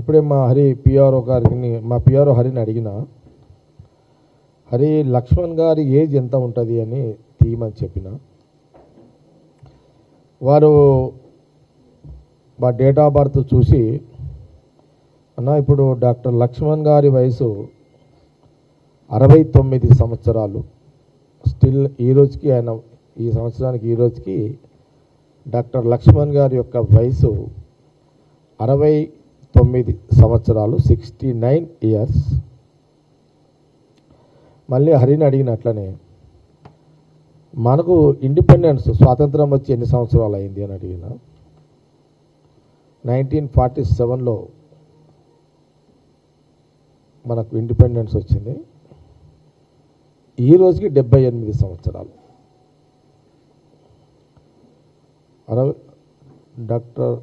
ఇప్పుడే మా పిఆర్ఓ గారిని హరిని అడిగిన, హరి లక్ష్మణ్ గారి ఏజ్ ఎంత ఉంటుంది అని తీయమని చెప్పిన. వారు మా డేట్ ఆఫ్ బర్త్ చూసి, అన్న ఇప్పుడు డాక్టర్ లక్ష్మణ్ గారి వయసు 69 సంవత్సరాలు. స్టిల్ ఈ రోజుకి ఆయన ఈ సంవత్సరానికి ఈ రోజుకి డాక్టర్ లక్ష్మణ్ గారి యొక్క వయసు 69 సంవత్సరాలు, 69 ఇయర్స్. మళ్ళీ హరిని అడిగినట్లనే మనకు ఇండిపెండెన్స్ స్వాతంత్రం వచ్చి ఎన్ని సంవత్సరాలు అయింది అని అడిగిన. 1947లో మనకు ఇండిపెండెన్స్ వచ్చింది. ఈ రోజుకి 78 సంవత్సరాలు. డాక్టర్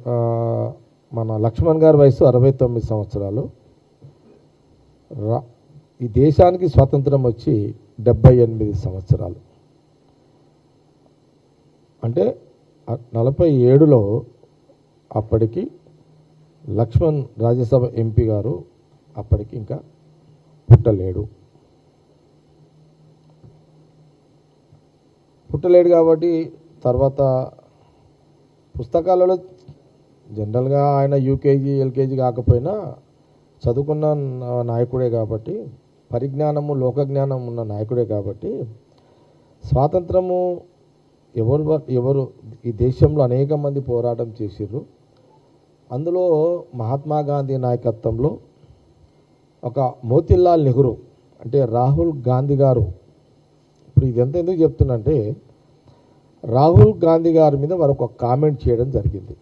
మన లక్ష్మణ్ గారి వయసు 69 సంవత్సరాలు. ఈ దేశానికి స్వాతంత్రం వచ్చి 78 సంవత్సరాలు. అంటే 47లో అప్పటికి లక్ష్మణ్ రాజ్యసభ ఎంపీ గారు అప్పటికి ఇంకా పుట్టలేడు కాబట్టి తర్వాత పుస్తకాలలో జనరల్గా ఆయన యూకేజీ ఎల్కేజీ కాకపోయినా చదువుకున్న నాయకుడే కాబట్టి, పరిజ్ఞానము లోకజ్ఞానం ఉన్న నాయకుడే కాబట్టి, స్వాతంత్రము ఎవరు ఈ దేశంలో అనేక మంది పోరాటం చేసిర్రు. అందులో మహాత్మా గాంధీ నాయకత్వంలో ఒక మోతీలాల్ నెహ్రూ అంటే రాహుల్ గాంధీ గారు, ఇప్పుడు ఇదంతా ఎందుకు చెప్తున్నంటే రాహుల్ గాంధీ గారి మీద వారు ఒక కామెంట్ చేయడం జరిగింది.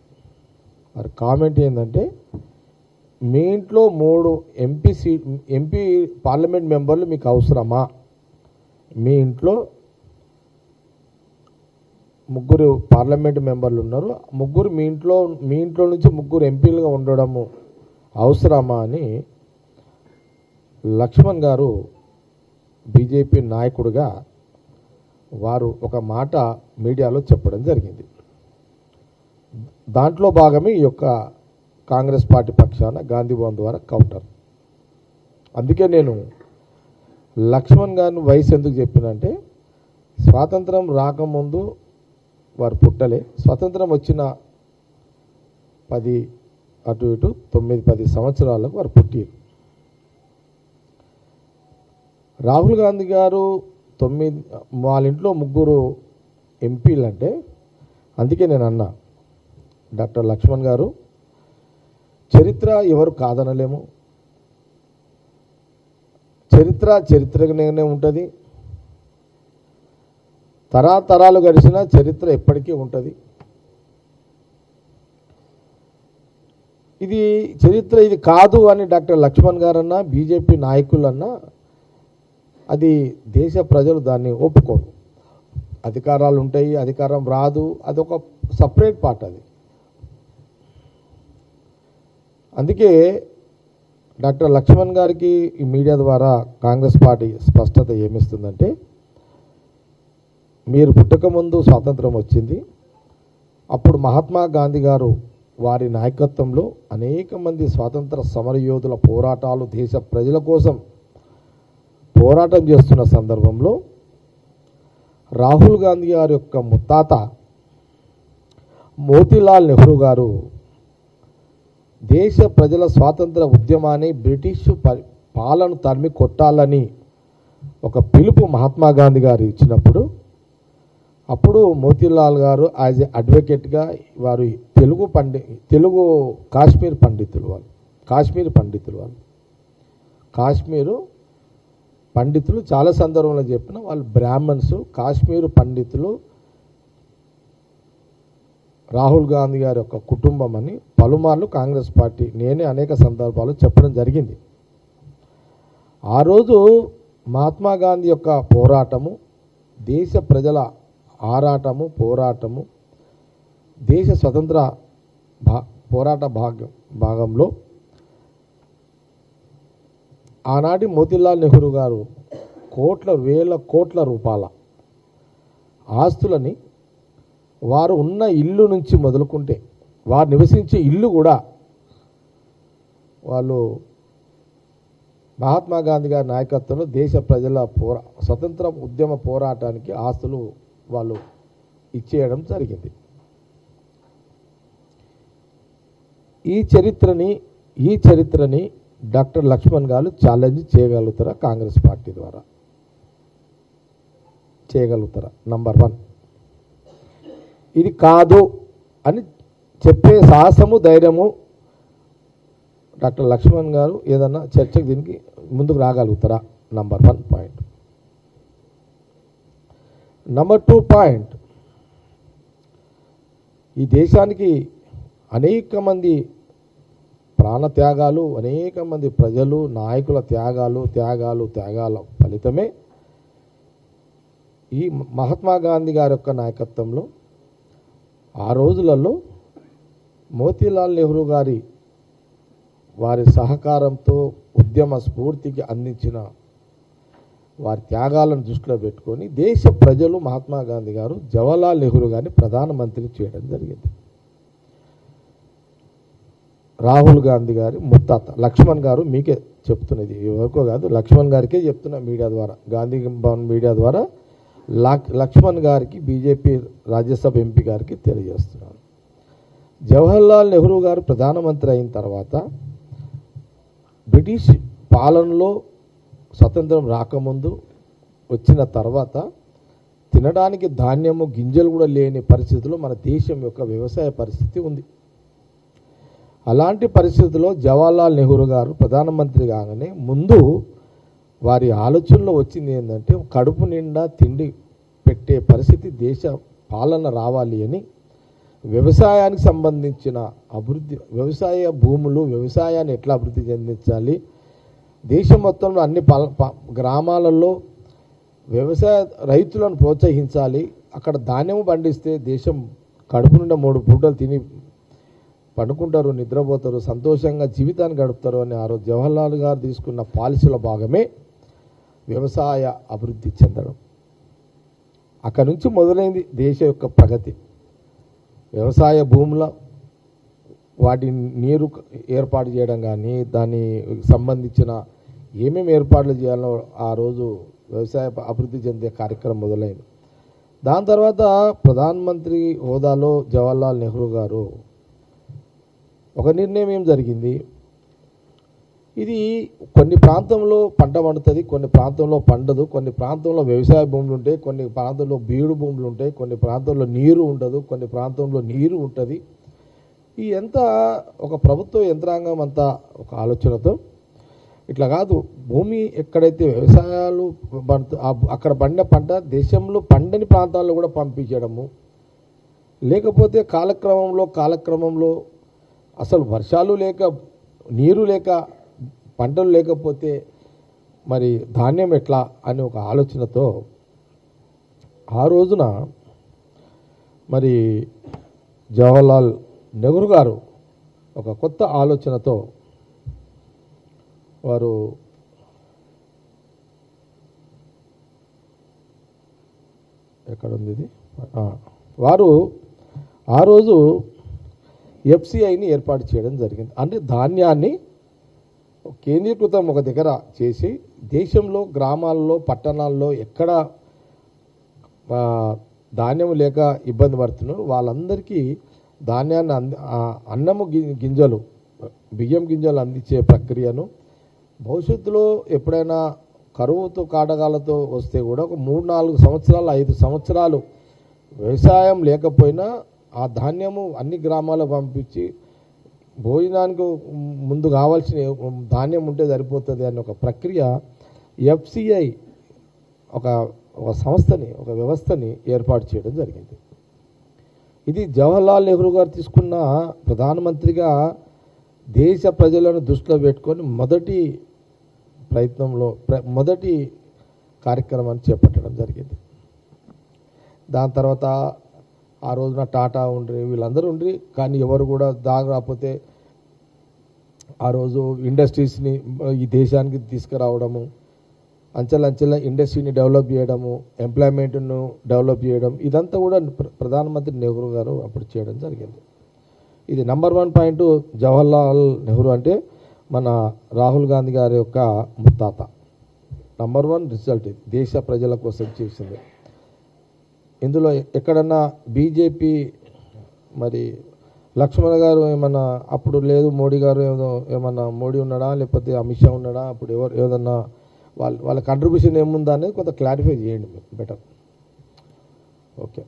వారి కామెంట్ ఏంటంటే, మీ ఇంట్లో 3 ఎంపీ పార్లమెంట్ మెంబర్లు మీకు అవసరమా? మీ ఇంట్లో 3 పార్లమెంట్ మెంబర్లు ఉన్నారు, మీ ఇంట్లో నుంచి 3 ఎంపీలుగా ఉండడము అవసరమా అని లక్ష్మణ్ గారు బీజేపీ నాయకుడిగా వారు ఒక మాట మీడియాలో చెప్పడం జరిగింది. దాంట్లో భాగమే ఈ యొక్క కాంగ్రెస్ పార్టీ పక్షాన గాంధీ భవన్ ద్వారా కౌంటర్. అందుకే నేను లక్ష్మణ్ గారిని వయసు ఎందుకు చెప్పినంటే, స్వాతంత్రం రాకముందు వారు పుట్టలే, స్వాతంత్రం వచ్చిన 10 అటు ఇటు 9-10 సంవత్సరాలకు వారు పుట్టారు. రాహుల్ గాంధీ గారు వాళ్ళ ఇంట్లో 3 ఎంపీలు అంటే, అందుకే నేను అన్నా డాక్టర్ లక్ష్మణ్ గారు చరిత్ర ఎవరు కాదనలేము, చరిత్రగానే ఉంటుంది, తరాలు గడిచిన చరిత్ర ఎప్పటికీ ఉంటుంది. ఇది చరిత్ర ఇది కాదు అని డాక్టర్ లక్ష్మణ్ గారన్నా బీజేపీ నాయకులన్నా అది దేశ ప్రజలు దాన్ని ఒప్పుకోరు. అధికారాలు ఉంటాయి, అధికారం రాదు, అదొక సపరేట్ పార్ట్ అది. అందుకే డాక్టర్ లక్ష్మణ్ గారికి ఈ మీడియా ద్వారా కాంగ్రెస్ పార్టీ స్పష్టత ఏమిస్తుందంటే, మీరు పుట్టకముందు స్వాతంత్రం వచ్చింది, అప్పుడు మహాత్మా గాంధీ గారు వారి నాయకత్వంలో అనేక మంది స్వాతంత్ర సమరయోధుల పోరాటాలు దేశ ప్రజల కోసం పోరాటం చేస్తున్న సందర్భంలో రాహుల్ గాంధీ గారి యొక్క ముత్తాత మోతీలాల్ నెహ్రూ గారు దేశ ప్రజల స్వాతంత్ర ఉద్యమాన్ని బ్రిటిష్ పాలన తరిమి కొట్టాలని ఒక పిలుపు మహాత్మా గాంధీ గారు ఇచ్చినప్పుడు, అప్పుడు మోతీలాల్ గారు యాజ్ ఏ అడ్వకేట్గా వారు తెలుగు కాశ్మీర్ పండితులు చాలా సందర్భంలో చెప్పిన వాళ్ళు బ్రాహ్మణ్స్, కాశ్మీర్ పండితులు రాహుల్ గాంధీ గారి యొక్క కుటుంబం అని పలుమార్లు కాంగ్రెస్ పార్టీ నేనే అనేక సందర్భాలు చెప్పడం జరిగింది. ఆ రోజు మహాత్మా గాంధీ యొక్క పోరాటము, దేశ ప్రజల పోరాటము, దేశ స్వతంత్ర పోరాట భాగంలో ఆనాటి మోతీలాల్ నెహ్రూ గారు వేల కోట్ల రూపాయల ఆస్తులని వారు ఉన్న ఇల్లు నుంచి మొదలుకుంటే వారు నివసించే ఇల్లు కూడా వాళ్ళు మహాత్మా గాంధీ గారి నాయకత్వంలో దేశ ప్రజల స్వతంత్ర ఉద్యమ పోరాటానికి ఆస్తులు వాళ్ళు ఇచ్చేయడం జరిగింది. ఈ చరిత్రని డాక్టర్ లక్ష్మణ్ గారు ఛాలెంజ్ చేయగలుగుతారా? కాంగ్రెస్ పార్టీ ద్వారా చేయగలుగుతారా? నంబర్ 1, ఇది కాదు అని చెప్పే సాహసము ధైర్యము డాక్టర్ లక్ష్మణ్ గారు ఏదన్నా చర్చకు దీనికి ముందుకు రాగలుగుతారా? Number 1 point. నంబర్ 2 పాయింట్, ఈ దేశానికి అనేక మంది ప్రాణత్యాగాలు, అనేక మంది ప్రజలు నాయకుల త్యాగాల ఫలితమే ఈ మహాత్మా గాంధీ గారి యొక్క నాయకత్వంలో ఆ రోజులలో మోతీలాల్ నెహ్రూ గారి వారి సహకారంతో ఉద్యమ స్ఫూర్తికి అందించిన వారి త్యాగాలను దృష్టిలో పెట్టుకొని దేశ ప్రజలు మహాత్మా గాంధీ గారు జవహర్లాల్ నెహ్రూ గారిని ప్రధానమంత్రి చేయడం జరిగింది. రాహుల్ గాంధీ గారి ముత్తాత లక్ష్మణ్ గారు మీకే చెప్తున్నది, ఎవరికో కాదు, లక్ష్మణ్ గారికే చెప్తున్నా మీడియా ద్వారా, గాంధీ భవన్ మీడియా ద్వారా లక్ష్మణ్ గారికి బీజేపీ రాజ్యసభ ఎంపీ గారికి తెలియజేస్తున్నాను. జవహర్లాల్ నెహ్రూ గారు ప్రధానమంత్రి అయిన తర్వాత బ్రిటిష్ పాలనలో స్వతంత్రం రాకముందు వచ్చిన తర్వాత తినడానికి ధాన్యము గింజలు కూడా లేని పరిస్థితిలో మన దేశం యొక్క వ్యవసాయ పరిస్థితి ఉంది. అలాంటి పరిస్థితుల్లో జవహర్లాల్ నెహ్రూ గారు ప్రధానమంత్రి కాగానే ముందు వారి ఆలోచనలో వచ్చింది ఏంటంటే కడుపు నిండా తిండి పెట్టే పరిస్థితి దేశ పాలన రావాలి అని వ్యవసాయానికి సంబంధించిన అభివృద్ధి, వ్యవసాయ భూములు, వ్యవసాయాన్ని ఎట్లా అభివృద్ధి చెందించాలి, దేశం మొత్తంలో అన్ని గ్రామాలలో వ్యవసాయ రైతులను ప్రోత్సహించాలి, అక్కడ ధాన్యము పండిస్తే దేశం కడుపు నిండా 3 పూటలు తిని పండుకుంటారు, నిద్రపోతారు, సంతోషంగా జీవితాన్ని గడుపుతారు అని ఆ రోజు జవహర్లాల్ గారు తీసుకున్న పాలసీల భాగమే వ్యవసాయ అభివృద్ధి చెందడం. అక్కడి నుంచి మొదలైంది దేశ యొక్క ప్రగతి. వ్యవసాయ భూముల వాటి నీరు ఏర్పాటు చేయడం కానీ, దానికి సంబంధించిన ఏమేమి ఏర్పాట్లు చేయాలో ఆ రోజు వ్యవసాయ అభివృద్ధి చెందే కార్యక్రమం మొదలైంది. దాని తర్వాత ప్రధానమంత్రి హోదాలో జవహర్లాల్ నెహ్రూ గారు ఒక నిర్ణయం ఏం జరిగింది, ఇది కొన్ని ప్రాంతంలో పంట పండుతుంది, కొన్ని ప్రాంతంలో పండదు, కొన్ని ప్రాంతంలో వ్యవసాయ భూములు ఉంటాయి, కొన్ని ప్రాంతంలో బీడు భూములు ఉంటాయి, కొన్ని ప్రాంతంలో నీరు ఉండదు, కొన్ని ప్రాంతంలో నీరు ఉంటుంది. ఈ ఎంత ఒక ప్రభుత్వ యంత్రాంగం అంతా ఒక ఆలోచనతో ఇట్లా కాదు, భూమి ఎక్కడైతే వ్యవసాయాలు అక్కడ పండిన పంట దేశంలో పండని ప్రాంతాల్లో కూడా పంపించడము, లేకపోతే కాలక్రమంలో అసలు వర్షాలు లేక నీరు లేక పంటలు లేకపోతే మరి ధాన్యం ఎట్లా అని ఒక ఆలోచనతో ఆ రోజున మరి జవహర్లాల్ నెహ్రూ గారు ఒక కొత్త ఆలోచనతో వారు ఎక్కడుంది ఇది వారు ఆ రోజు ఎఫ్సిఐని ఏర్పాటు చేయడం జరిగింది. అంటే ధాన్యాన్ని కేంద్రీకృతం ఒక దగ్గర చేసి దేశంలో గ్రామాల్లో పట్టణాల్లో ఎక్కడ ధాన్యం లేక ఇబ్బంది పడుతున్నారు వాళ్ళందరికీ ధాన్యాన్ని అన్నము గింజలు, బియ్యం గింజలు అందించే ప్రక్రియను భవిష్యత్తులో ఎప్పుడైనా కరువుతో కాటకాలతో వస్తే కూడా ఒక 3-4 సంవత్సరాలు 5 సంవత్సరాలు వ్యవసాయం లేకపోయినా ఆ ధాన్యము అన్ని గ్రామాలకు పంపించి భోజనానికి ముందు కావాల్సిన ధాన్యం ఉంటే సరిపోతుంది అనే ఒక ప్రక్రియ ఎఫ్సిఐ ఒక సంస్థని, ఒక వ్యవస్థని ఏర్పాటు చేయడం జరిగింది. ఇది జవహర్లాల్ నెహ్రూ గారు తీసుకున్న ప్రధానమంత్రిగా దేశ ప్రజలను దృష్టిలో పెట్టుకొని మొదటి ప్రయత్నంలో మొదటి కార్యక్రమాన్ని చేపట్టడం జరిగింది. దాని తర్వాత ఆ రోజున టాటా ఉండ్రి, వీళ్ళందరూ ఉండ్రి, కానీ ఎవరు కూడా రాకపోతే ఆ రోజు ఇండస్ట్రీస్ని ఈ దేశానికి తీసుకురావడము, అంచెలంచెల ఇండస్ట్రీని డెవలప్ చేయడము, ఎంప్లాయ్మెంట్ను డెవలప్ చేయడం, ఇదంతా కూడా ప్రధానమంత్రి నెహ్రూ గారు అప్పుడు చేయడం జరిగింది. ఇది నంబర్ 1 పాయింట్. జవహర్లాల్ నెహ్రూ అంటే మన రాహుల్ గాంధీ గారి యొక్క ముత్తాత. నంబర్ 1 రిజల్ట్ ఇది దేశ ప్రజల కోసం చేసింది. ఇందులో ఎక్కడన్నా బీజేపీ మరి లక్ష్మణ్ గారు ఏమన్నా అప్పుడు లేదు, మోడీ గారు ఏమన్నా మోడీ ఉన్నాడా లేకపోతే అమిత్ షా ఉన్నాడా, అప్పుడు ఎవరు ఏదన్నా వాళ్ళ కంట్రిబ్యూషన్ ఏముందా అనేది కొంత క్లారిఫై చేయండి బెటర్. ఓకే.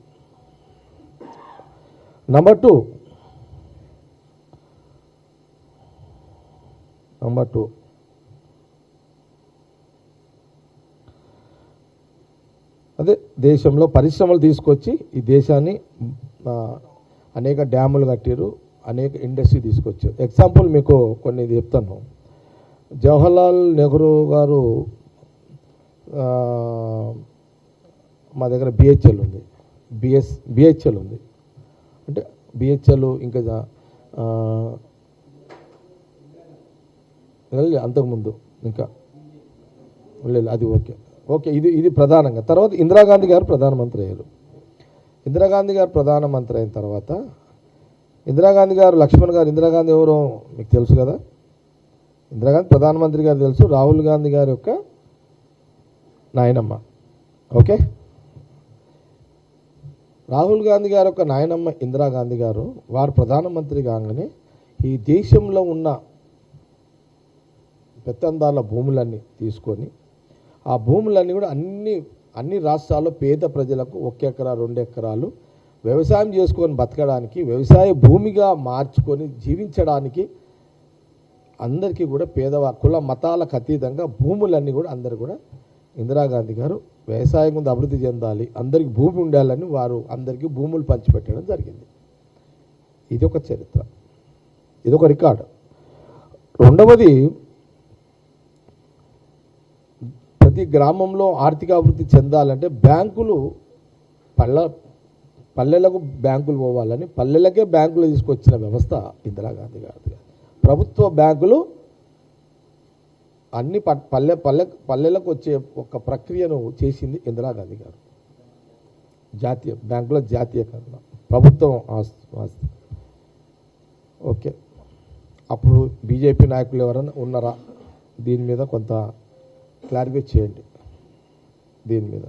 నంబర్ టూ అదే దేశంలో పరిశ్రమలు తీసుకొచ్చి ఈ దేశాన్ని అనేక డ్యాములు కట్టారు, అనేక ఇండస్ట్రీ తీసుకొచ్చారు. ఎగ్జాంపుల్ మీకు కొన్ని చెప్తాను. జవహర్లాల్ నెహ్రూ గారు మా దగ్గర బిహెచ్ఎల్ ఉంది, బిహెచ్ఎల్ ఉంది. అంటే బిహెచ్ఎల్ ఇంకా అంతకుముందు ఇంకా లేదు, అది ఓకే ఇది ప్రధానంగా. తర్వాత ఇందిరాగాంధీ గారు ప్రధానమంత్రి అయ్యారు. ఇందిరాగాంధీ గారు ప్రధానమంత్రి అయిన తర్వాత ఇందిరాగాంధీ గారు లక్ష్మణ్ గారు, ఇందిరాగాంధీ ఎవరో మీకు తెలుసు కదా, ఇందిరాగాంధీ ప్రధానమంత్రి గారు తెలుసు, రాహుల్ గాంధీ గారి యొక్క నాయనమ్మ. ఓకే. రాహుల్ గాంధీ గారి యొక్క నాయనమ్మ ఇందిరాగాంధీ గారు వారు ప్రధానమంత్రి కాగానే ఈ దేశంలో ఉన్న పెత్తందారుల భూములన్నీ తీసుకొని ఆ భూములన్నీ కూడా అన్ని రాష్ట్రాల్లో పేద ప్రజలకు 1 ఎకరా 2 ఎకరాలు వ్యవసాయం చేసుకొని బతకడానికి, వ్యవసాయ భూమిగా మార్చుకొని జీవించడానికి అందరికీ కూడా కుల మతాలకు అతీతంగా భూములన్నీ కూడా అందరు కూడా ఇందిరాగాంధీ గారు వ్యవసాయం ముందు అభివృద్ధి చెందాలి, అందరికీ భూమి ఉండాలని వారు అందరికీ భూములు పంచిపెట్టడం జరిగింది. ఇది ఒక చరిత్ర, ఇది ఒక రికార్డు. రెండవది, ప్రతి గ్రామంలో ఆర్థిక అభివృద్ధి చెందాలంటే బ్యాంకులు పల్లెలకు బ్యాంకులు పోవాలని పల్లెలకే బ్యాంకులు తీసుకొచ్చిన వ్యవస్థ ఇందిరాగాంధీ గారిది. ప్రభుత్వ బ్యాంకులు అన్ని పల్లెలకు వచ్చే ఒక ప్రక్రియను చేసింది ఇందిరాగాంధీ గారు. బ్యాంకుల జాతీయకరణ, ప్రభుత్వం ఆస్తి. ఓకే. అప్పుడు బీజేపీ నాయకులు ఎవరైనా ఉన్నారా దీని మీద కొంత క్లారిఫై చేయండి. దీని మీద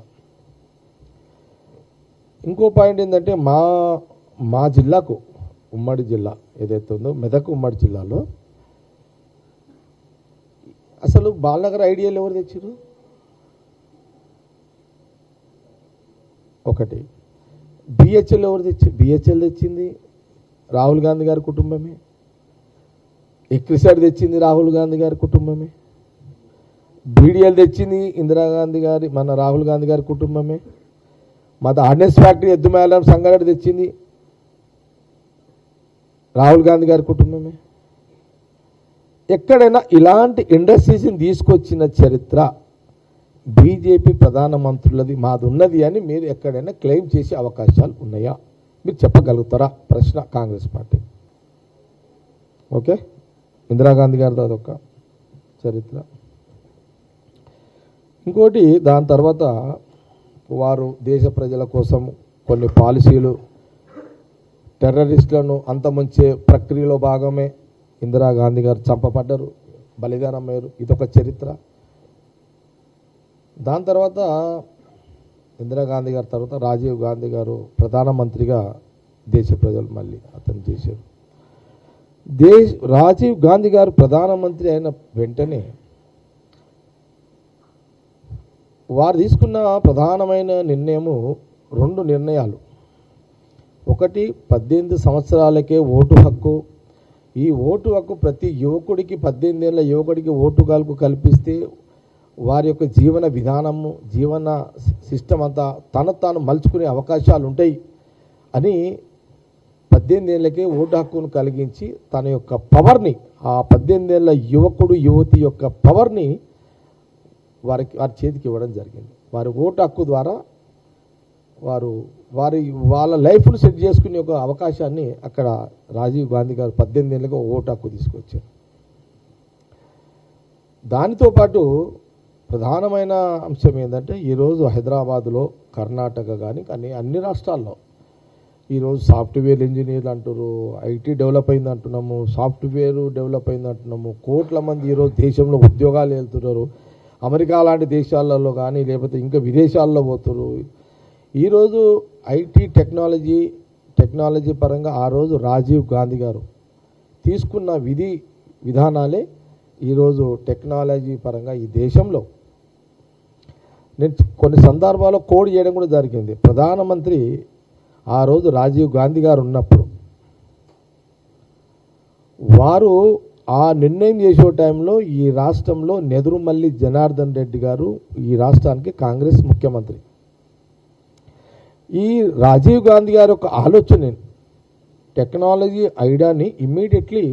ఇంకో పాయింట్ ఏంటంటే మా జిల్లాకు, ఉమ్మడి జిల్లా ఏదైతే ఉందో మెదక్ ఉమ్మడి జిల్లాలో అసలు బాలనగర్ ఐడియాలు ఎవరు తెచ్చారు? ఒకటి. బిహెచ్ఎల్ ఎవరు బిహెచ్ఎల్ తెచ్చింది రాహుల్ గాంధీ గారి కుటుంబమే. ఎక్రిసైడ్ తెచ్చింది రాహుల్ గాంధీ గారి కుటుంబమే. బీడీఎల్ తెచ్చింది ఇందిరాగాంధీ గారి మన రాహుల్ గాంధీ గారి కుటుంబమే. మన ఆర్డినెన్స్ ఫ్యాక్టరీ ఎద్దుమేళం సంగారెడ్డి తెచ్చింది రాహుల్ గాంధీ గారి కుటుంబమే. ఎక్కడైనా ఇలాంటి ఇండస్ట్రీస్ని తీసుకొచ్చిన చరిత్ర బీజేపీ ప్రధానమంత్రులది, మాది ఉన్నది అని మీరు ఎక్కడైనా క్లెయిమ్ చేసే అవకాశాలు ఉన్నాయా? మీరు చెప్పగలుగుతారా? ప్రశ్న కాంగ్రెస్ పార్టీ. ఓకే. ఇందిరాగాంధీ గారిది అదొక చరిత్ర. ఇంకోటి, దాని తర్వాత వారు దేశ ప్రజల కోసం కొన్ని పాలసీలు, టెర్రరిస్టులను అంతమొంచే ప్రక్రియలో భాగమే ఇందిరాగాంధీ గారు చంపబడ్డారు, బలిదానమయ్యారు. ఇదొక చరిత్ర. దాని తర్వాత ఇందిరాగాంధీ గారి తర్వాత రాజీవ్ గాంధీ గారు ప్రధానమంత్రిగా దేశ ప్రజలు మళ్ళీ అతను చేశారు. రాజీవ్ గాంధీ గారు ప్రధానమంత్రి అయిన వెంటనే వారు తీసుకున్న ప్రధానమైన నిర్ణయము 2 నిర్ణయాలు. ఒకటి, 18 సంవత్సరాలకే ఓటు హక్కు. ఈ ఓటు హక్కు ప్రతి యువకుడికి, 18 ఏళ్ళ యువకుడికి ఓటు హక్కు కల్పిస్తే వారి యొక్క జీవన విధానము, జీవన సిస్టమ్ అంతా తాను మలుచుకునే అవకాశాలు ఉంటాయి అని 18 ఏళ్ళకే ఓటు హక్కును కలిగించి తన యొక్క పవర్ని, ఆ 18 ఏళ్ళ యువకుడు యువతి యొక్క పవర్ని వారి చేతికి ఇవ్వడం జరిగింది. వారి ఓటు హక్కు ద్వారా వాళ్ళ లైఫ్ను సెట్ చేసుకునే ఒక అవకాశాన్ని అక్కడ రాజీవ్ గాంధీ గారు 18 ఏళ్ళకి ఓటు హక్కు తీసుకొచ్చారు. దానితో పాటు ప్రధానమైన అంశం ఏంటంటే ఈరోజు హైదరాబాదులో, కర్ణాటక కానీ అన్ని రాష్ట్రాల్లో ఈరోజు సాఫ్ట్వేర్ ఇంజనీర్లు అంటారు, ఐటీ డెవలప్ అయింది అంటున్నాము, సాఫ్ట్వేర్ డెవలప్ అయింది అంటున్నాము. కోట్ల మంది ఈరోజు దేశంలో ఉద్యోగాలు వెళ్తున్నారు. అమెరికా లాంటి దేశాలలో కానీ లేకపోతే ఇంకా విదేశాల్లో పోతున్నారు. ఈరోజు ఐటీ టెక్నాలజీ పరంగా ఆ రోజు రాజీవ్ గాంధీ గారు తీసుకున్న విధానాలే ఈరోజు టెక్నాలజీ పరంగా ఈ దేశంలో నేను కొన్ని సందర్భాల్లో కోడ్ చేయడం కూడా జరిగింది. ప్రధానమంత్రి ఆ రోజు రాజీవ్ గాంధీ గారు ఉన్నప్పుడు వారు ఆ నిర్ణయం చేసే టైంలో ఈ రాష్ట్రంలో నెదురుమల్లి జనార్దన్ రెడ్డి గారు ఈ రాష్ట్రానికి కాంగ్రెస్ ముఖ్యమంత్రి. ఈ రాజీవ్ గాంధీ గారి యొక్క ఆలోచన టెక్నాలజీ ఐడియాని ఇమ్మీడియట్లీ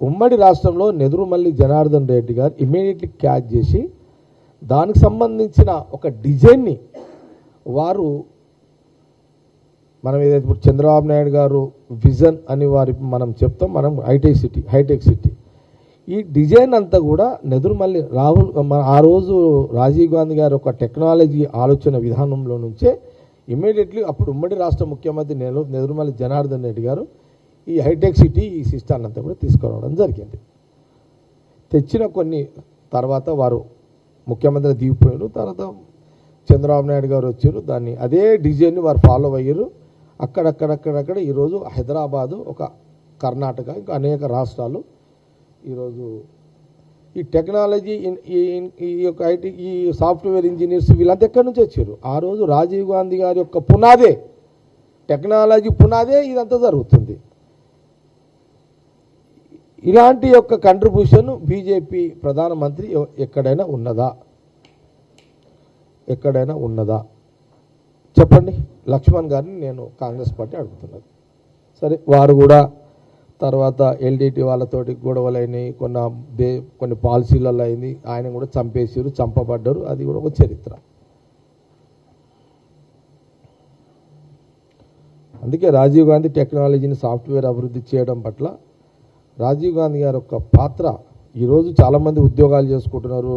ఉమ్మడి రాష్ట్రంలో నెదురుమల్లి జనార్దన్ రెడ్డి గారు ఇమ్మీడియట్లీ క్యాచ్ చేసి దానికి సంబంధించిన ఒక డిజైన్ని వారు మనం ఏదైతే ఇప్పుడు చంద్రబాబు నాయుడు గారు విజన్ అని మనం చెప్తాం, మనం హైటెక్ సిటీ ఈ డిజైన్ అంతా కూడా నెదురుమల్లి ఆ రోజు రాజీవ్ గాంధీ గారు ఒక టెక్నాలజీ ఆలోచన విధానంలో నుంచే ఇమ్మీడియట్లీ అప్పుడు ఉమ్మడి రాష్ట్ర ముఖ్యమంత్రి నెదురుమల్లి జనార్దన్ రెడ్డి గారు ఈ హైటెక్ సిటీ ఈ సిస్టాన్ని అంతా కూడా తీసుకురావడం జరిగింది. తెచ్చిన కొన్ని తర్వాత వారు ముఖ్యమంత్రి దిగిపోయారు. తర్వాత చంద్రబాబు నాయుడు గారు వచ్చారు. దాన్ని అదే డిజైన్ని వారు ఫాలో అయ్యారు. అక్కడక్కడ ఈరోజు హైదరాబాదు, ఒక కర్ణాటక, ఇంకా అనేక రాష్ట్రాలు ఈరోజు ఈ టెక్నాలజీ ఈ యొక్క ఐటీ ఈ సాఫ్ట్వేర్ ఇంజనీర్స్ వీళ్ళంతా ఎక్కడి నుంచి వచ్చారు? ఆ రోజు రాజీవ్ గాంధీ గారి యొక్క పునాదే, టెక్నాలజీ పునాదే ఇదంతా జరుగుతుంది. ఇలాంటి యొక్క కంట్రిబ్యూషన్ బీజేపీ ప్రధానమంత్రి ఎక్కడైనా ఉన్నదా చెప్పండి. లక్ష్మణ్ గారిని నేను కాంగ్రెస్ పార్టీ అడుగుతున్నాను. సరే, వారు కూడా తర్వాత ఎల్టీటీ వాళ్ళతోటి గొడవలైనవి, కొన్ని పాలసీలలో అయింది, ఆయన కూడా చంపబడ్డారు. అది కూడా ఒక చరిత్ర. అందుకే రాజీవ్ గాంధీ టెక్నాలజీని సాఫ్ట్వేర్ అభివృద్ధి చేయడం పట్ల రాజీవ్ గాంధీ గారి యొక్క పాత్ర ఈరోజు చాలామంది ఉద్యోగాలు చేసుకుంటున్నారు.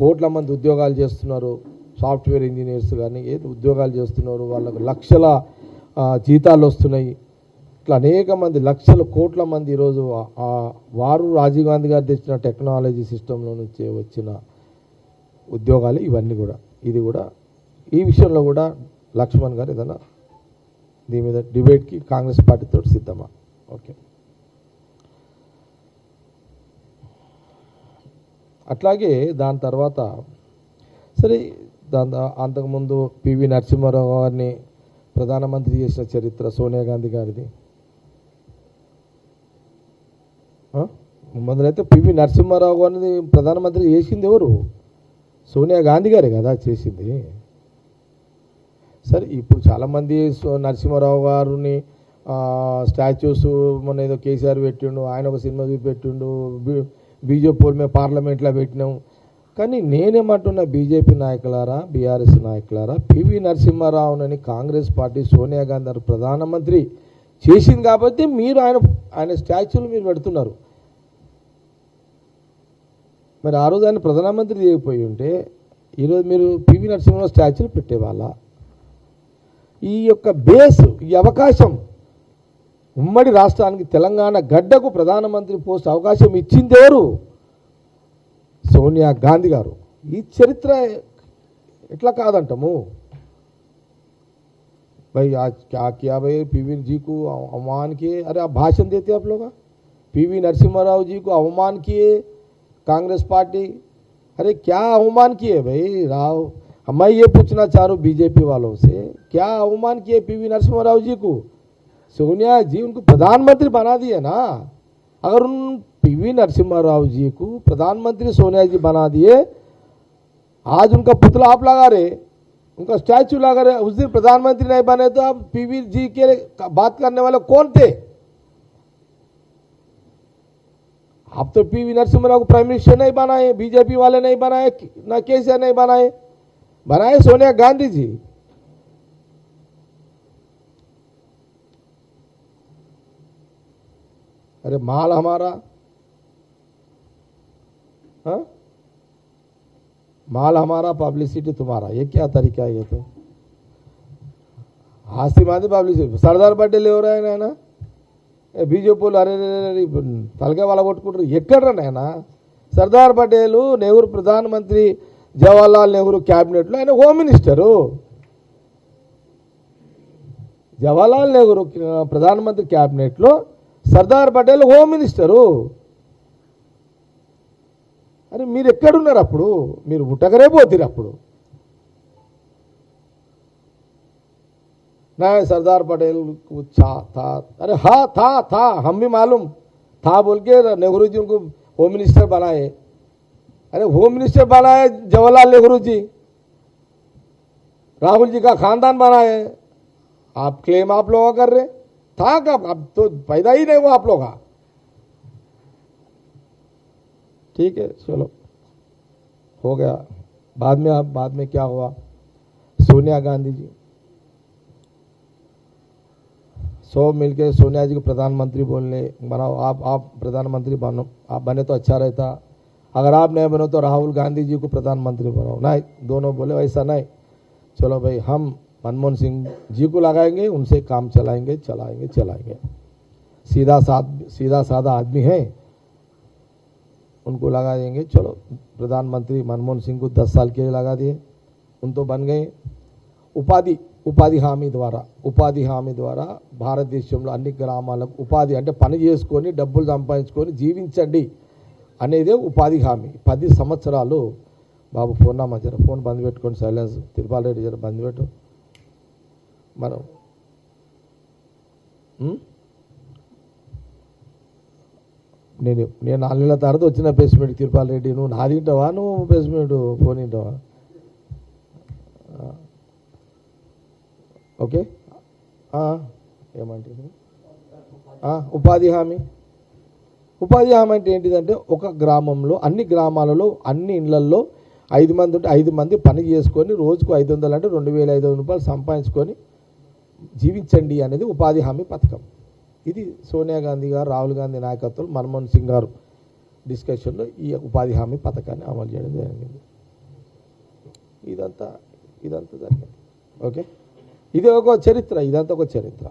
కోట్ల మంది ఉద్యోగాలు చేస్తున్నారు. సాఫ్ట్వేర్ ఇంజనీర్స్ కానీ ఏది ఉద్యోగాలు చేస్తున్నారు, వాళ్ళకు లక్షల జీతాలు వస్తున్నాయి. ఇట్లా అనేక మంది కోట్ల మంది ఈరోజు వారు రాజీవ్ గాంధీ గారు తెచ్చిన టెక్నాలజీ సిస్టంలో నుంచి వచ్చిన ఉద్యోగాలు ఇవన్నీ కూడా. ఇది కూడా ఈ విషయంలో కూడా లక్ష్మణ్ గారు ఏదైనా దీని మీద డిబేట్కి కాంగ్రెస్ పార్టీతో సిద్ధమా? ఓకే. అట్లాగే దాని తర్వాత సరే, అంతకుముందు పివి నరసింహారావు గారిని ప్రధానమంత్రి చేసిన చరిత్ర సోనియా గాంధీ గారిది. మొదలైతే పివి నరసింహారావు గారిని ప్రధానమంత్రి చేసింది ఎవరు? సోనియా గాంధీ గారే కదా చేసింది. సరే, ఇప్పుడు చాలామంది నరసింహారావు గారిని స్టాచ్యూస్ మొన్న ఏదో కేసీఆర్ పెట్టిండు, ఆయన ఒక సినిమా చూపెట్టిండు, బీజేపీ మేము పార్లమెంట్లో పెట్టినాం. కానీ నేనేమంటున్నా, బీజేపీ నాయకులారా, బీఆర్ఎస్ నాయకులారా, పివి నరసింహారావునని కాంగ్రెస్ పార్టీ సోనియా గాంధీ గారు ప్రధానమంత్రి చేసింది కాబట్టి మీరు ఆయన స్టాచ్యూలు మీరు పెడుతున్నారు. మరి ఆ రోజు ఆయన ప్రధానమంత్రి చేయకపోయి ఉంటే ఈరోజు మీరు పివి నరసింహారావు స్టాచ్యూలు పెట్టేవాళ్ళ? ఈ యొక్క బేస్, ఈ అవకాశం ఉమ్మడి రాష్ట్రానికి తెలంగాణ గడ్డకు ప్రధానమంత్రి పోస్ట్ అవకాశం ఇచ్చింది ఎవరు? సోనియా గాంధీ గారు. ఈ చరిత్ర ఎట్లా కాదంటాము? भाई आज क्या किया भाई पीवी जी को अवमान किए. अरे आप भाषण देते आप लोग, पीवी नरसिम्हा राव जी को अवमान किए कांग्रेस पार्टी. अरे क्या अवमान किए भाई राव? मैं ये पूछना चाह रहा हूँ बीजेपी वालों से, क्या अवमान किए पीवी नरसिम्हा राव जी को? सोनिया जी उनको प्रधानमंत्री बना दिए ना. अगर उन पीवी नरसिम्हा राव जी को प्रधानमंत्री सोनिया जी बना दिए, आज उनका पुतला आप लगा रहे, उनका स्टैचू लगा रहे. उस दिन प्रधानमंत्री नहीं बने तो आप पीवी जी के बात करने वाले कौन थे? आप तो पीवी नरसिम्हा राव को प्राइम मिनिस्टर नहीं बनाए, बीजेपी वाले नहीं बनाए, ना केसीआर नहीं बनाए सोनिया गांधी जी. अरे माल हमारा, हाँ, माल हमारा, पब्लिसिटी तुम्हारा, ये क्या तरीका है? ये तो ఆస్తి మాది పబ్లిసిటీ. సర్దార్ పటేల్ ఎవరు ఆయన? బీజేపీ వాళ్ళు అరే తలకే వాళ్ళ కొట్టుకుంటారు. ఎక్కడ ఆయన? సర్దార్ పటేలు నెహ్రూ ప్రధానమంత్రి, జవహర్లాల్ నెహ్రూ క్యాబినెట్లో ఆయన హోమ్ మినిస్టరు. జవహర్లాల్ నెహ్రూ ప్రధానమంత్రి క్యాబినెట్లో సర్దార్ పటేల్ హోమ్ మినిస్టరు. అరే మీరు ఎక్కడున్నారు అప్పుడు? మీరు ఉట్టకరే పోతారు అప్పుడు. ना सरदार पटेल को था, अरे हाँ था हम भी मालूम था बोल के नेहरू जी उनको होम मिनिस्टर बनाए. अरे होम मिनिस्टर बनाए जवाहरलाल नेहरू जी, राहुल जी का खानदान बनाए. आप क्लेम आप लोग कर रहे था कब? अब तो पैदा ही नहीं हुआ आप लोग का. ठीक है चलो हो गया. बाद में क्या हुआ? सोनिया गांधी जी सब मिलके सोनिया जी को प्रधानमंत्री बोलने बनाओ. आप प्रधानमंत्री बनो, आप बने तो अच्छा रहता. अगर आप नहीं बनो तो राहुल गांधी जी को प्रधानमंत्री बनाओ. नहीं, दोनों बोले वैसा नहीं. चलो भाई हम मनमोहन सिंह जी को लगाएंगे, उनसे काम चलाएंगे. सीधा साधा आदमी है, उनको लगा देंगे. चलो प्रधानमंत्री मनमोहन सिंह को 10 साल के लिए लगा दिए. उन तो बन गए. ఉపాధి హామీ ద్వారా భారతదేశంలో అన్ని గ్రామాలకు ఉపాధి అంటే పని చేసుకొని డబ్బులు సంపాదించుకొని జీవించండి అనేదే ఉపాధి హామీ. 10 సంవత్సరాలు. బాబు ఫోన్ నా మధ్య ఫోన్ బంద్ పెట్టుకోండి, సైలెన్స్. తిరుపాల్ రెడ్డి జర బంద్ పెట్టు. మనం నేను 4 నెలల తర్వాత వచ్చిన ప్రెస్మెంట్. తిరుపాల్ రెడ్డి నువ్వు నాది వింటావా? నువ్వు ప్రెస్మెంట్ ఫోన్ వింటావా? ఓకే ఏమంటే ఉపాధి హామీ అంటే ఏంటిదంటే ఒక గ్రామంలో అన్ని గ్రామాలలో అన్ని ఇళ్లల్లో 5 మంది ఉంటే 5 మంది పని చేసుకొని రోజుకు 500 అంటే 2500 రూపాయలు సంపాదించుకొని జీవించండి అనేది ఉపాధి హామీ పథకం. ఇది సోనియా గాంధీ గారు, రాహుల్ గాంధీ నాయకత్వంలో మన్మోహన్ సింగ్ గారు డిస్కషన్లో ఈ ఉపాధి హామీ పథకాన్ని అమలు చేయడం జరిగింది. ఇదంతా జరిగింది. ఓకే, ఇది ఒక చరిత్ర. ఇదంతా ఒక చరిత్ర.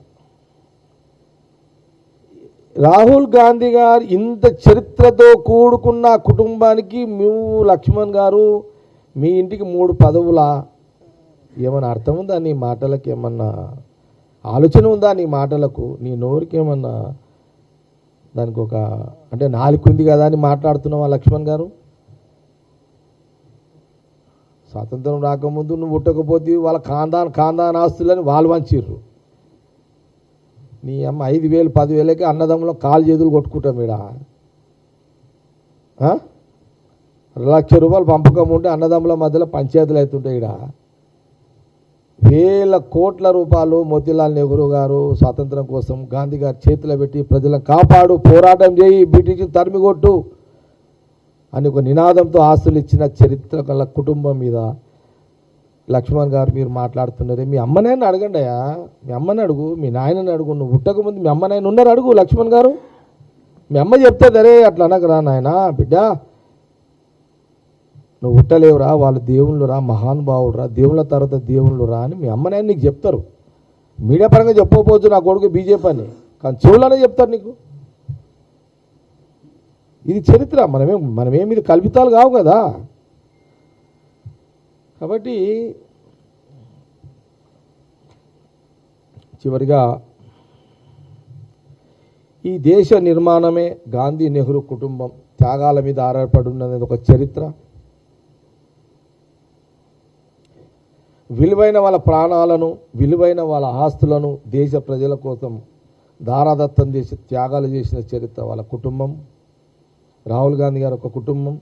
రాహుల్ గాంధీ గారు ఇంత చరిత్రతో కూడుకున్న కుటుంబానికి లక్ష్మణ్ గారు మీ ఇంటికి 3 పదవులా? ఏమన్నా అర్థం ఉందా నీ మాటలకు? ఏమన్నా ఆలోచన ఉందా నీ మాటలకు? నీ నోరుకి ఏమన్నా దానికి ఒక అంటే నాలుగు ఉంది కదా అని మాట్లాడుతున్నావా లక్ష్మణ్ గారు? స్వాతంత్రం రాకముందు నువ్వు పుట్టకపోతే వాళ్ళ ఖాందాన్ ఆస్తులని వాళ్ళు వంచిర్రు. నీ అమ్మ 5,000 10,000కి అన్నదమ్ములో కాలు చేతులు కొట్టుకుంటాం ఈడ. 1,00,000 రూపాయలు పంపకం ఉంటే అన్నదమ్ముల మధ్యలో పంచాయతీలు అవుతుంటాయి. ఈడ వేల కోట్ల రూపాయలు మోతీలాల్ నెహ్రూ గారు స్వాతంత్రం కోసం గాంధీ గారు చేతిలో పెట్టి ప్రజలను కాపాడు, పోరాటం చేయి, బ్రిటిష్ని తరిమికొట్టు అని ఒక నినాదంతో ఆస్తులు ఇచ్చిన చరిత్ర గల కుటుంబం మీద లక్ష్మణ్ గారు మీరు మాట్లాడుతున్నారే. మీ అమ్మనాయన అడగండి అయ్యా, మీ అమ్మని అడుగు, మీ నాయనని అడుగు. నువ్వు పుట్టకముందు మీ అమ్మ నాయన ఉన్నారు, అడుగు లక్ష్మణ్ గారు. మీ అమ్మ చెప్తుంది, అరే అట్లా అనకరా నాయన బిడ్డ, నువ్వు పుట్టలేవురా, వాళ్ళు దేవుళ్ళు రా, మహానుభావుడు రా, దేవుళ్ళ తర్వాత దేవుళ్ళు రా అని మీ అమ్మ నాయన నీకు చెప్తారు. మీడియా పరంగా చెప్పకపోవచ్చు నా కొడుకు బీజేపీ అని, కానీ చెవులనే చెప్తారు నీకు. ఇది చరిత్ర. మనమేమి ఇది కల్పితాలు కావు కదా. కాబట్టి చివరిగా ఈ దేశ నిర్మాణమే గాంధీ నెహ్రూ కుటుంబం త్యాగాల మీద ఆధారపడి ఉన్నది ఒక చరిత్ర. విలువైన వాళ్ళ ప్రాణాలను, విలువైన వాళ్ళ ఆస్తులను దేశ ప్రజల కోసం దారాదత్తం చేసి త్యాగాలు చేసిన చరిత్ర వాళ్ళ కుటుంబం. రాహుల్ గాంధీ గారు ఒక కుటుంబం.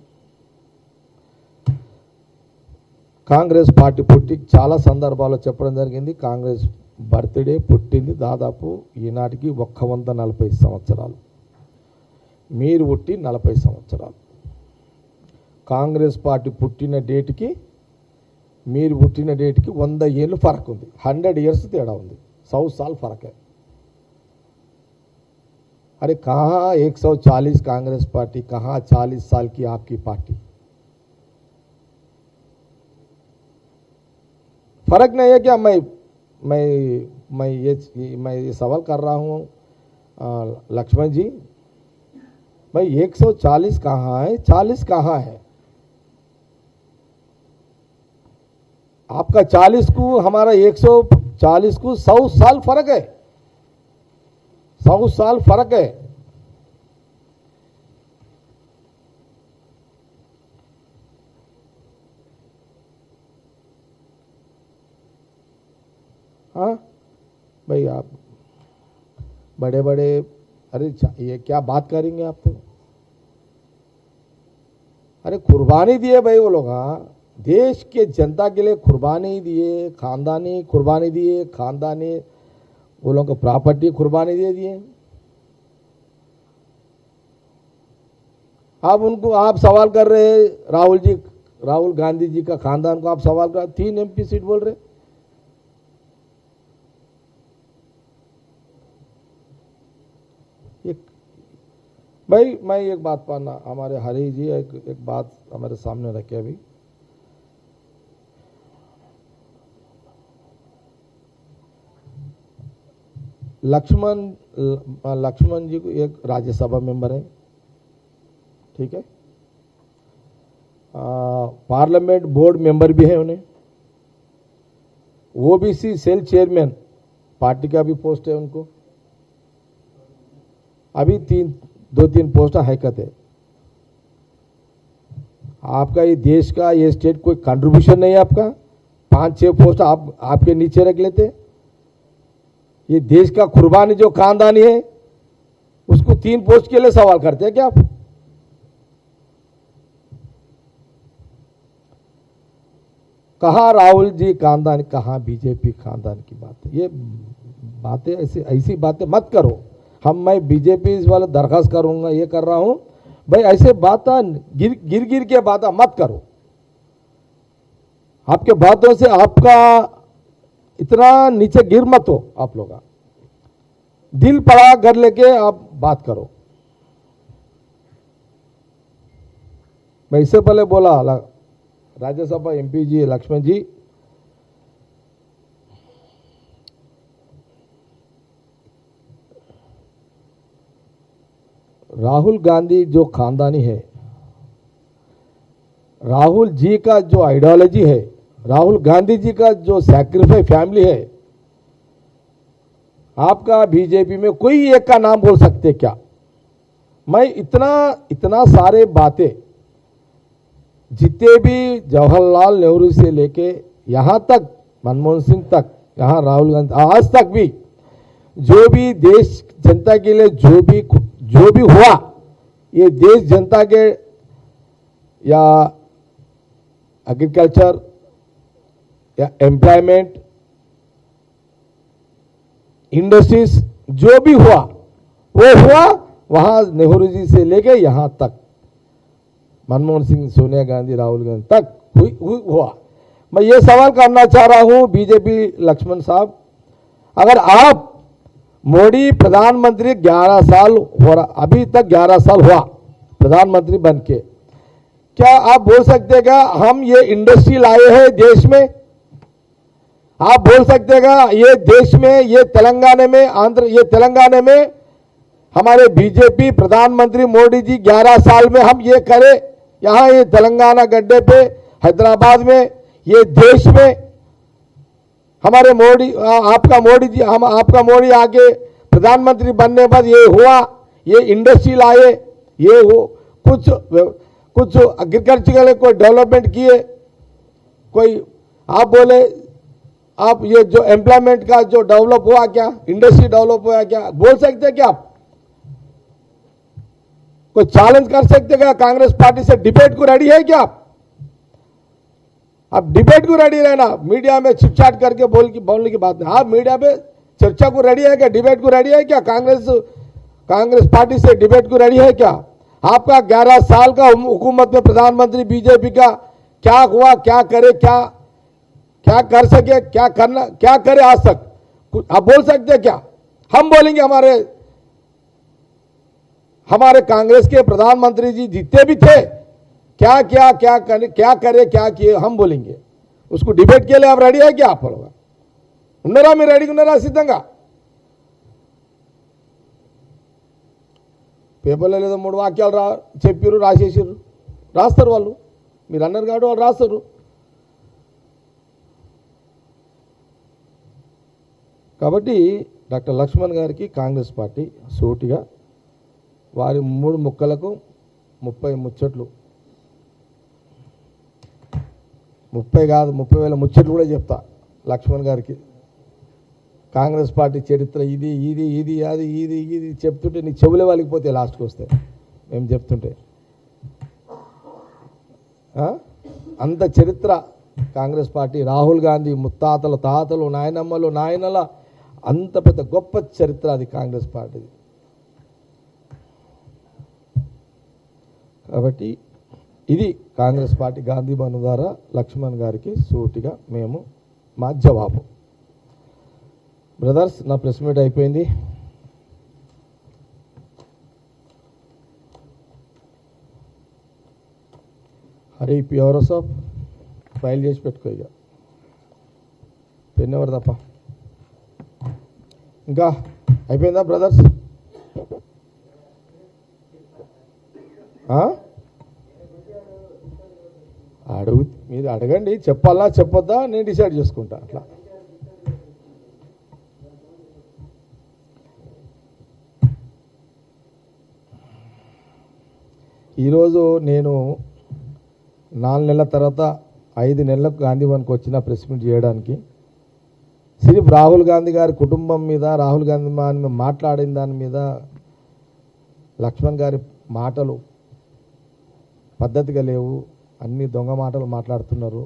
కాంగ్రెస్ పార్టీ పుట్టి చాలా సందర్భాల్లో చెప్పడం జరిగింది. కాంగ్రెస్ బర్త్డే పుట్టింది దాదాపు ఈనాటికి 140 సంవత్సరాలు. మీరు పుట్టి 40 సంవత్సరాలు. కాంగ్రెస్ పార్టీ పుట్టిన డేట్కి మీరు పుట్టిన డేట్కి 100 ఏళ్ళు ఫరక్ ఉంది. 100 ఇయర్స్ తేడా ఉంది. 100 साल फर्क है. अरे कहाँ 140 कांग्रेस पार्टी, कहाँ 40 साल की आपकी पार्टी. फर्क नहीं है क्या? मैं मैं ये सवाल कर रहा हूँ लक्ष्मण जी, भाई 140 कहाँ है, 40 कहाँ है? आपका 40 को हमारा 140 को 100 साल फर्क है, 100 साल फर्क है। हाँ भाई, आप बड़े बड़े, अरे ये क्या बात करेंगे आप तो? अरे कुर्बानी दिए भाई वो लोग, हाँ, देश के जनता के लिए कुर्बानी दिए, खानदानी कुर्बानी दिए, खानदानी वो लोगों को प्रॉपर्टी कुर्बानी दे दिए। आप सवाल कर रहे राहुल गांधी जी का खानदान को आप सवाल कर, 3 MP सीट बोल रहे। भाई मैं एक बात पाना, हमारे हरी जी एक बात हमारे सामने रखे अभी, लक्ष्मण जी को एक राज्यसभा मेंबर है, ठीक है, पार्लियामेंट बोर्ड मेंबर भी है उन्हें, ओबीसी सेल चेयरमैन पार्टी का भी पोस्ट है उनको, अभी 2-3 पोस्ट हैकत है। आपका ये देश का ये स्टेट कोई कंट्रीब्यूशन नहीं है आपका, 5-6 पोस्ट आपके नीचे रख लेते। ये देश का कुर्बानी जो खानदानी है उसको 3 पोस्ट के लिए सवाल करते हैं क्या आप? कहाँ राहुल जी खानदान, कहाँ बीजेपी खानदान की बात है? ये बातें ऐसी बातें मत करो। मैं बीजेपी वाले दरखास्त करूंगा, ये कर रहा हूं भाई, ऐसे बातें गिर के बातें मत करो। आपके बातों से आपका इतना नीचे गिर मत हो, आप लोग दिल पड़ा कर लेके आप बात करो। मैं इससे पहले बोला राज्यसभा MP जी लक्ष्मण जी, राहुल गांधी जो खानदानी है, राहुल जी का जो आइडियोलॉजी है, राहुल गांधी जी का जो सैक्रिफाइस फैमिली है, आपका बीजेपी में कोई एक का नाम बोल सकते क्या? मैं इतना सारे बातें, जितने भी जवाहरलाल नेहरू से लेके यहां तक मनमोहन सिंह तक, यहां राहुल गांधी, आज तक भी जो भी देश जनता के लिए जो भी हुआ, ये देश जनता के या एग्रीकल्चर या एम्प्लॉयमेंट, इंडस्ट्रीज, जो भी हुआ वो हुआ वहां नेहरू जी से लेके यहां तक मनमोहन सिंह, सोनिया गांधी, राहुल गांधी तक हुआ। मैं ये सवाल करना चाह रहा हूं बीजेपी लक्ष्मण साहब, अगर आप मोदी प्रधानमंत्री 11 साल हो रहा, अभी तक 11 साल हुआ प्रधानमंत्री बनके, क्या आप बोल सकते क्या हम ये इंडस्ट्री लाए हैं देश में? आप बोल सकते क्या ये देश में, ये तेलंगाना में, ये तेलंगाना में हमारे बीजेपी प्रधानमंत्री मोदी जी 11 साल में हम ये करें, यहां ये तेलंगाना गड्ढे पे, हैदराबाद में, ये देश में हमारे मोदी, आपका मोदी जी, हम आपका मोदी आके प्रधानमंत्री बनने बाद ये हुआ, ये इंडस्ट्री लाए, ये हो कुछ एग्रीकल्चर कोई डेवलपमेंट किए, कोई आप बोले आप ये जो एम्प्लॉयमेंट का जो डेवलप हुआ क्या, इंडस्ट्री डेवलप हुआ क्या, बोल सकते क्या आप? कोई चैलेंज कर सकते क्या? कांग्रेस पार्टी से डिबेट को रेडी है क्या आप डिबेट को रेडी रहना, मीडिया में चिटचाट करके बोलने की बात नहीं। आप मीडिया पे चर्चा को रेडी है क्या? डिबेट को रेडी है क्या? कांग्रेस पार्टी से डिबेट को रेडी है क्या? आपका 11 साल का हुकूमत में प्रधानमंत्री बीजेपी का क्या हुआ, क्या करे, क्या कर सके, क्या करे आज तक? आप बोल सकते क्या? हम बोलेंगे हमारे कांग्रेस के प्रधानमंत्री जी जितने भी थे क्या करे, क्या किए, हम बोलेंगे। उसको डिबेट के लिए आप रेडी है क्या आप लोग? ఉన్నారా? మీరు రెడీగా ఉన్నారా? సిద్ధంగా పేపర్లో లేదో 3 వాక్యాలు చెప్పారు, రాసేసారు, రాస్తారు వాళ్ళు. మీరు అన్నారు కాబట్టి వాళ్ళు రాస్తారు. కాబట్టి డాక్టర్ లక్ష్మణ్ గారికి కాంగ్రెస్ పార్టీ సూటిగా వారి 3 ముక్కలకు 30 ముచ్చట్లు, 30 కాదు 30,000 ముచ్చట్లు కూడా చెప్తా లక్ష్మణ్ గారికి. కాంగ్రెస్ పార్టీ చరిత్ర ఇది ఇది ఇది అది ఇది ఇది చెప్తుంటే నీ చెవులే వాళ్ళకిపోతే లాస్ట్కి వస్తే మేము చెప్తుంటే అంత చరిత్ర కాంగ్రెస్ పార్టీ. రాహుల్ గాంధీ ముత్తాతల తాతలు నాయనమ్మలు నాయనల అంత పెద్ద గొప్ప చరిత్ర అది కాంగ్రెస్ పార్టీ. కాబట్టి ఇది కాంగ్రెస్ పార్టీ గాంధీ భవన్ ద్వారా లక్ష్మణ్ గారికి సూటిగా మేము మా జవాబు. బ్రదర్స్, నా ప్రెస్ మీట్ అయిపోయింది. హరి ఎవరో సాబ్ ఫైల్ చేసి పెట్టుకో. ఇక పెన్ ఎవరు తప్ప ఇంకా అయిపోయిందా బ్రదర్స్? మీరు అడగండి, చెప్పాలా చెప్పొద్దా నేను డిసైడ్ చేసుకుంటా. అట్లా ఈరోజు నేను 4 నెలల తర్వాత 5 నెలలకు గాంధీ భవన్కి వచ్చిన ప్రెస్ మీట్ చేయడానికి సిరిఫ్ రాహుల్ గాంధీ గారి కుటుంబం మీద, రాహుల్ గాంధీ మాట్లాడిన దాని మీద లక్ష్మణ్ గారి మాటలు పద్ధతిగా లేవు, అన్ని దొంగ మాటలు మాట్లాడుతున్నారు.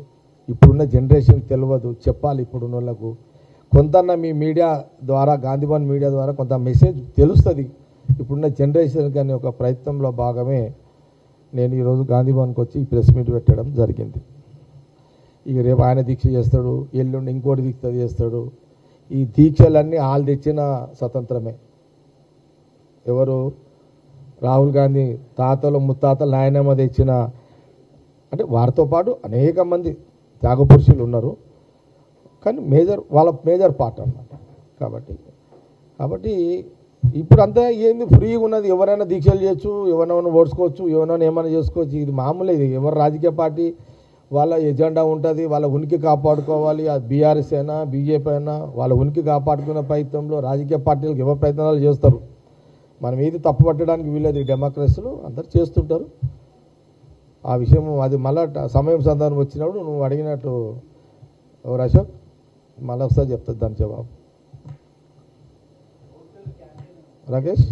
ఇప్పుడున్న జనరేషన్ తెలియదు, చెప్పాలి ఇప్పుడున్న వాళ్ళకు. కొంత మీ మీడియా ద్వారా, గాంధీ భవన్ మీడియా ద్వారా కొంత మెసేజ్ తెలుస్తుంది ఇప్పుడున్న జనరేషన్ కానీ ఒక ప్రయత్నంలో భాగమే నేను ఈరోజు గాంధీ భవన్కి వచ్చి ఈ ప్రెస్ మీట్ పెట్టడం జరిగింది. ఇక రేపు ఆయన దీక్ష చేస్తాడు, ఎల్లుండి ఇంకోటి దీక్ష చేస్తాడు. ఈ దీక్షలన్నీ వాళ్ళు తెచ్చిన స్వతంత్రమే. ఎవరు? రాహుల్ గాంధీ తాతలు ముత్తాతలు నాయనమ్మ తెచ్చిన, అంటే వారితో పాటు అనేక మంది త్యాగపురుషులు ఉన్నారు, కానీ వాళ్ళ మేజర్ పార్ట్ అన్నమాట. కాబట్టి ఇప్పుడు అంతా ఏంది, ఫ్రీగా ఉన్నది, ఎవరైనా దీక్షలు చేయొచ్చు, ఎవరైనా ఓడ్చుకోవచ్చు, ఎవరైనా ఏమైనా చేసుకోవచ్చు. ఇది మామూలు. ఇది ఎవరు రాజకీయ పార్టీ వాళ్ళ ఎజెండా ఉంటుంది, వాళ్ళ ఉనికి కాపాడుకోవాలి. అది బీఆర్ఎస్ అయినా బీజేపీ అయినా వాళ్ళ ఉనికి కాపాడుకునే ప్రయత్నంలో రాజకీయ పార్టీలకు ఎవరు ప్రయత్నాలు చేస్తారు. మనం ఏది తప్పు పట్టడానికి వీలేదు. డెమోక్రసీలు అందరు చేస్తుంటారు. ఆ విషయం అది మళ్ళా సమయం సందర్భం వచ్చినప్పుడు నువ్వు అడిగినట్టు ఎవరు అశోక్ మళ్ళీ ఒకసారి చెప్తుంది దాని జవాబు. రాకేష్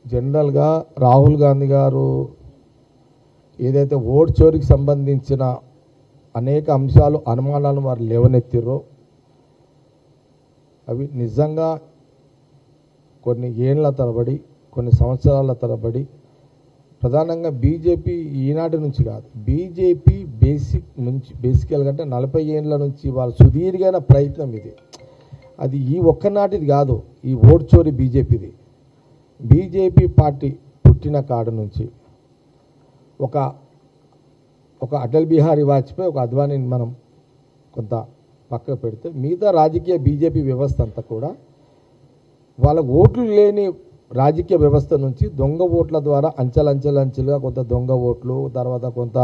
జనరల్గా రాహుల్ గాంధీ గారు ఏదైతే ఓట్ చోరీకి సంబంధించిన అనేక అంశాలు, అనుమానాలు వారు లేవనెత్తిరో అవి నిజంగా కొన్ని ఏళ్ల తరబడి, కొన్ని సంవత్సరాల తరబడి ప్రధానంగా బీజేపీ ఈనాటి నుంచి కాదు, బీజేపీ బేసికల్గా అంటే 40 ఏళ్ళ నుంచి వాళ్ళ సుదీర్ఘమైన ప్రయత్నం ఇది. అది ఈ ఒక్కనాటిది కాదు. ఈ ఓట్ చోరీ బీజేపీది. బీజేపీ పార్టీ పుట్టిన కాడు నుంచి ఒక అటల్ బిహారీ వాజ్పేయి, ఒక అద్వానీని మనం కొంత పక్కకు పెడితే మిగతా రాజకీయ బీజేపీ వ్యవస్థ అంతా కూడా వాళ్ళ ఓట్లు లేని రాజకీయ వ్యవస్థ నుంచి దొంగ ఓట్ల ద్వారా అంచెలంచెలుగా కొంత దొంగ ఓట్లు, తర్వాత కొంత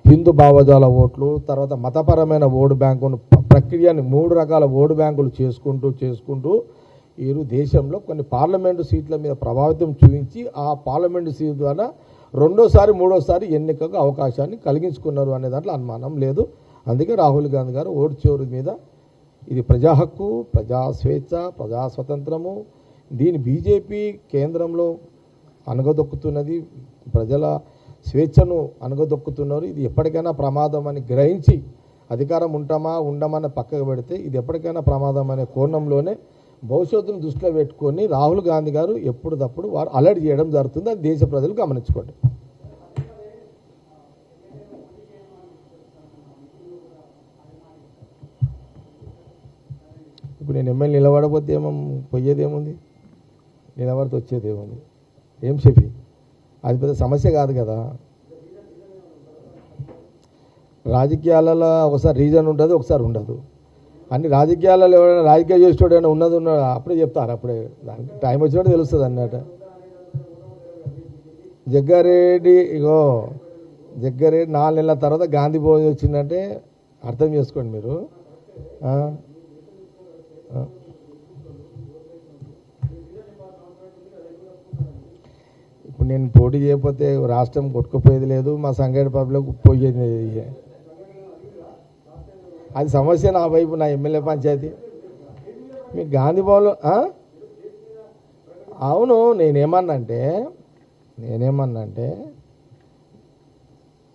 హిందూ భావజాల ఓట్లు, తర్వాత మతపరమైన ఓటు బ్యాంకును ప్రక్రియని 3 రకాల ఓటు బ్యాంకులు చేసుకుంటూ వీరు దేశంలో కొన్ని పార్లమెంటు సీట్ల మీద ప్రభావితం చూపించి ఆ పార్లమెంటు సీట్ ద్వారా రెండోసారి మూడోసారి ఎన్నికకు అవకాశాన్ని కలిగించుకున్నారు అనే దాంట్లో అనుమానం లేదు. అందుకే రాహుల్ గాంధీ గారు ఓటు చోరీ మీద ఇది ప్రజా హక్కు, ప్రజా స్వేచ్ఛ, ప్రజా స్వతంత్రము, దీని బీజేపీ కేంద్రంలో అణగదొక్కుతున్నది, ప్రజల స్వేచ్ఛను అణగదొక్కుతున్నారు. ఇది ఎప్పటికైనా ప్రమాదం అని గ్రహించి అధికారం ఉండమని పక్కకు పెడితే ఇది ఎప్పటికైనా ప్రమాదం అనే కోణంలోనే భవిష్యత్తును దృష్టిలో పెట్టుకొని రాహుల్ గాంధీ గారు ఎప్పుడప్పుడు వారు అలర్ట్ చేయడం జరుగుతుంది. అది దేశ ప్రజలు గమనించుకోండి. ఇప్పుడు నేను ఎమ్మెల్యే నిలబడకపోతే పోయేదేముంది, నిలబడితే వచ్చేదేముంది, ఏం షఫీ? అది పెద్ద సమస్య కాదు కదా. రాజకీయాలలో ఒకసారి రీజన్ ఉంటుంది, ఒకసారి ఉండదు. అన్ని రాజకీయాలలో ఎవరైనా రాజకీయం చేసేవాడు ఏమైనా ఉన్నది అప్పుడే చెప్తారు, అప్పుడే దానికి టైం వచ్చినట్టు తెలుస్తుంది అన్నమాట. జగ్గారెడ్డి 4 నెలల తర్వాత గాంధీ భవన్ వచ్చిందంటే అర్థం చేసుకోండి మీరు. ఇప్పుడు నేను పోటీ చేయకపోతే రాష్ట్రం కొట్టుకుపోయేది లేదు, మా సంగారెడ్డి పబ్లిక్ పోయేది. అది సమస్య నా వైపు, నా ఎమ్మెల్యే పంచాయతీ. మీ గాంధీ భవన్లో అవును. నేనేమన్నంటే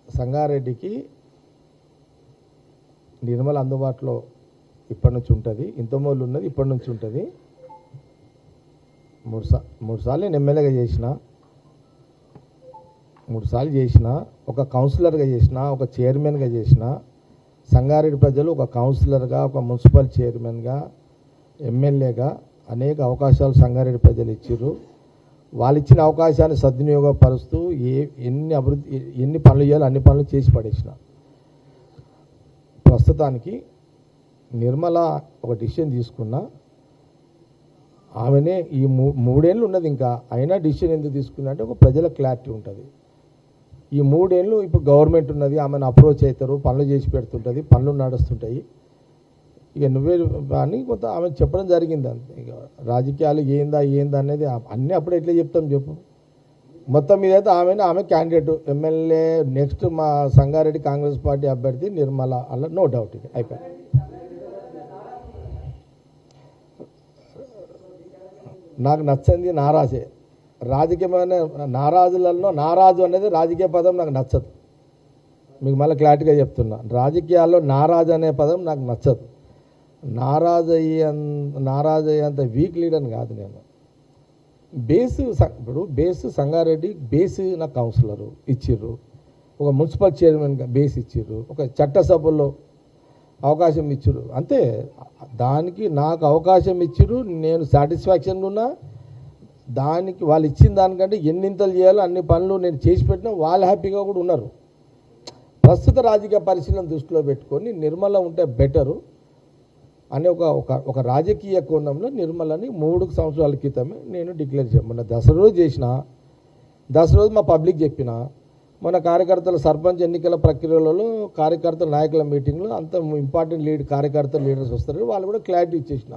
సంగారెడ్డికి నిర్మల్ అందుబాటులో ఇప్పటి నుంచి ఉంటుంది, ఇంతమూలు ఉన్నది ఇప్పటి నుంచి ఉంటుంది. 3 సార్లు నేను ఎమ్మెల్యేగా చేసిన, 3 సార్లు చేసిన, ఒక కౌన్సిలర్గా చేసిన, ఒక చైర్మన్గా చేసిన. సంగారెడ్డి ప్రజలు ఒక కౌన్సిలర్గా, ఒక మున్సిపల్ చైర్మన్గా, ఎమ్మెల్యేగా అనేక అవకాశాలు సంగారెడ్డి ప్రజలు ఇచ్చారు. వాళ్ళు ఇచ్చిన అవకాశాన్ని సద్వినియోగపరుస్తూ ఎన్ని పనులు చేయాలో అన్ని పనులు చేసి పడేసిన. ప్రస్తుతానికి నిర్మల ఒక డిసిషన్ తీసుకున్నా, ఆమెనే ఈ 3 ఏళ్ళు ఉన్నది ఇంకా, అయినా డిసిషన్ ఎందుకు తీసుకున్నా అంటే ఒక ప్రజల క్లారిటీ ఉంటుంది. ఈ 3 ఏళ్ళు ఇప్పుడు గవర్నమెంట్ ఉన్నది, ఆమెను అప్రోచ్ అవుతారు, పనులు చేసి పెడుతుంటుంది, పనులు నడుస్తుంటాయి. ఇక నువ్వే అని కొంత ఆమె చెప్పడం జరిగింది. అంతే. ఇక రాజకీయాలు ఏందా అనేది అన్నీ అప్పుడు ఎట్లా చెప్తాం చెప్పు. మొత్తం మీద అయితే ఆమె క్యాండిడేట్ ఎమ్మెల్యే నెక్స్ట్ మా సంగారెడ్డి కాంగ్రెస్ పార్టీ అభ్యర్థి నిర్మల, అలా నో డౌట్. ఇది అయిపోయింది. నాకు నచ్చింది నారాజే. రాజకీయమైన నారాజులలో నారాజు అనేది రాజకీయ పదం నాకు నచ్చదు. మీకు మళ్ళీ క్లారిటీగా చెప్తున్నా, రాజకీయాల్లో నారాజు అనే పదం నాకు నచ్చదు. నారాజు అయ్యేంత వీక్ లీడర్ని కాదు నేను. ఇప్పుడు సంగారెడ్డి నాకు కౌన్సిలరు ఇచ్చిర్రు, ఒక మున్సిపల్ చైర్మన్గా ఇచ్చిర్రు, ఒక చట్టసభల్లో అవకాశం ఇచ్చిర్రు. అంతే, దానికి నాకు అవకాశం ఇచ్చిర్రు, నేను సాటిస్ఫాక్షన్గా ఉన్నా. దానికి వాళ్ళు ఇచ్చిన దానికంటే ఎన్నింతలు చేయాలో అన్ని పనులు నేను చేసి పెట్టినా వాళ్ళు హ్యాపీగా కూడా ఉన్నారు. ప్రస్తుత రాజకీయ పరిశీలన దృష్టిలో పెట్టుకొని నిర్మల ఉంటే బెటరు అనే ఒక రాజకీయ కోణంలో నిర్మలని 3 సంవత్సరాల క్రితమే నేను డిక్లేర్ చేయమన్నా. దసరా రోజు చేసిన, దసరా రోజు మా పబ్లిక్ చెప్పిన. మన కార్యకర్తల సర్పంచ్ ఎన్నికల ప్రక్రియలలో కార్యకర్తల నాయకుల మీటింగ్లో అంత ఇంపార్టెంట్ కార్యకర్తల లీడర్స్ వస్తారు, వాళ్ళు కూడా క్లారిటీ ఇచ్చేసిన.